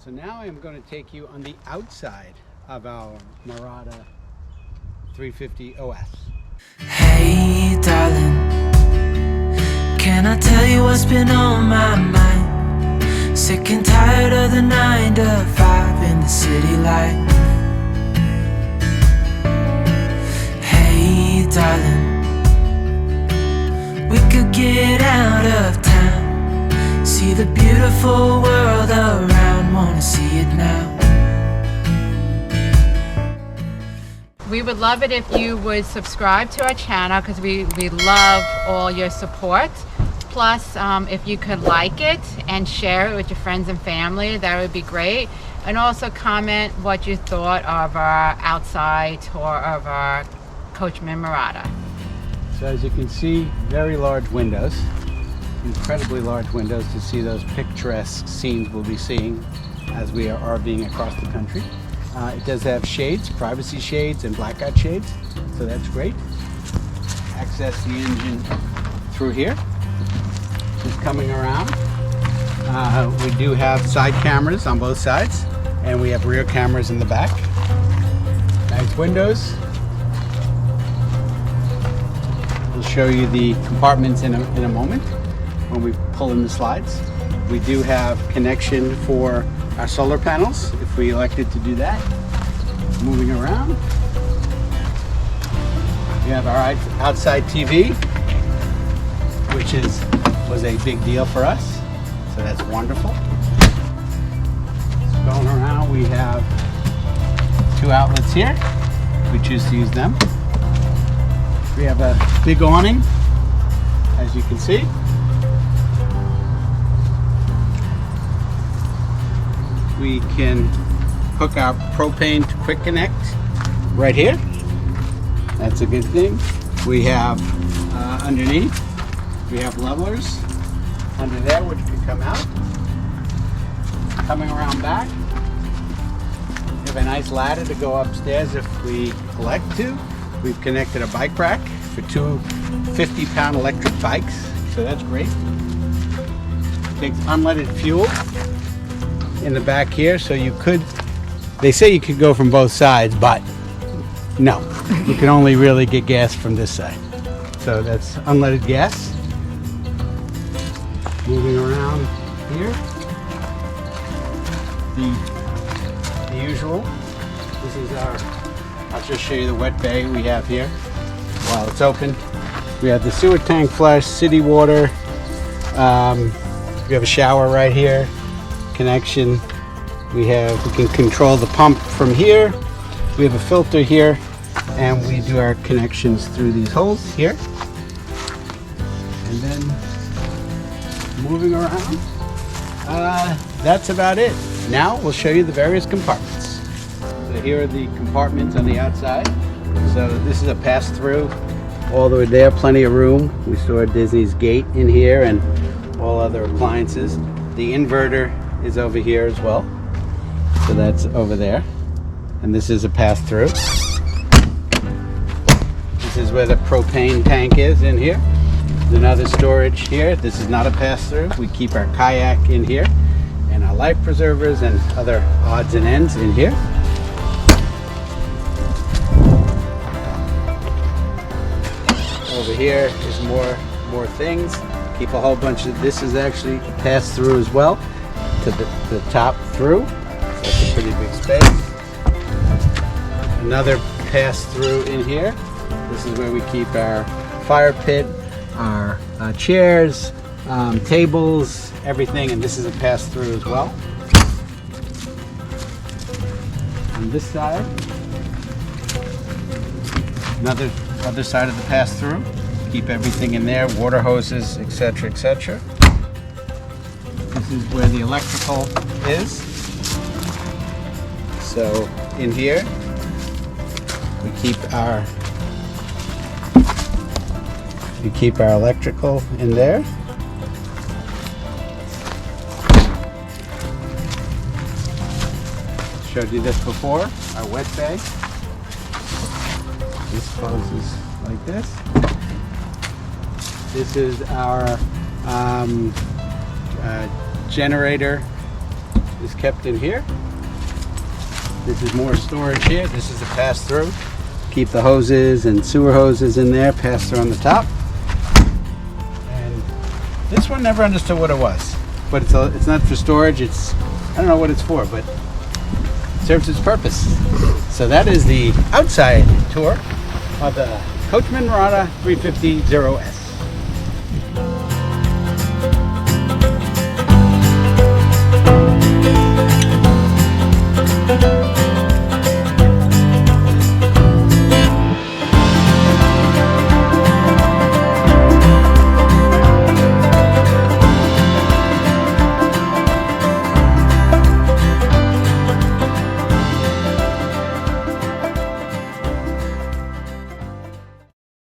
So now I'm going to take you on the outside of our Mirada 35OS. Hey darling, can I tell you what's been on my mind? Sick and tired of the 9 to 5 in the city life. Hey darling, we could get out of town, see the beautiful world around, wanna see it now. We would love it if you would subscribe to our channel because we love all your support. Plus, if you could like it and share it with your friends and family, that would be great. And also comment what you thought of our outside tour of our Coachmen Mirada. So as you can see, very large windows, incredibly large windows to see those picturesque scenes we'll be seeing as we are RVing across the country. It does have shades, privacy shades and blackout shades, so that's great. Access the engine through here. Just coming around. We do have side cameras on both sides, and we have rear cameras in the back. Nice windows. We'll show you the compartments in a moment when we pull in the slides. We do have connection for our solar panels if we elected to do that. Moving around, we have our outside TV, which was a big deal for us, so that's wonderful. So going around, we have 2 outlets here if we choose to use them. We have a big awning, as you can see. We can hook our propane to quick connect right here. That's a good thing. We have underneath, we have levelers under there which can come out. Coming around back, we have a nice ladder to go upstairs if we elect to. We've connected a bike rack for 2 50-pound electric bikes, so that's great. Takes unleaded fuel in the back here, so you could, they say you could go from both sides, but no, you can only really get gas from this side. So that's unleaded gas. Moving around here, the usual. This is I'll just show you the wet bay we have here while it's open. We have the sewer tank flush, city water. We have a shower right here. Connection. We can control the pump from here. We have a filter here, and we do our connections through these holes here. And then moving around, that's about it. Now we'll show you the various compartments. So here are the compartments on the outside. So this is a pass-through all the way there, plenty of room. We store Disney's gate in here and all other appliances. The inverter is over here as well, so that's over there, and this is a pass-through. This is where the propane tank is in here. There's another storage here. This is not a pass-through. We keep our kayak in here and our life preservers and other odds and ends in here. Over here is more things. Keep a whole bunch of, this is actually a pass-through as well to the top through. So that's a pretty big space. Another pass-through in here. This is where we keep our fire pit, our chairs, tables, everything, and this is a pass-through as well. On this side, other side of the pass-through. Keep everything in there, water hoses, etc., etc. This is where the electrical is. So in here, we keep our electrical in there. Showed you this before, our wet bay. This closes like this. This is our generator is kept in here. This is more storage here. This is a pass-through. Keep the hoses and sewer hoses in there, pass-through on the top. And this one never understood what it was, but it's not for storage. I don't know what it's for, but it serves its purpose. So that is the outside tour of the Coachmen Mirada 35OS.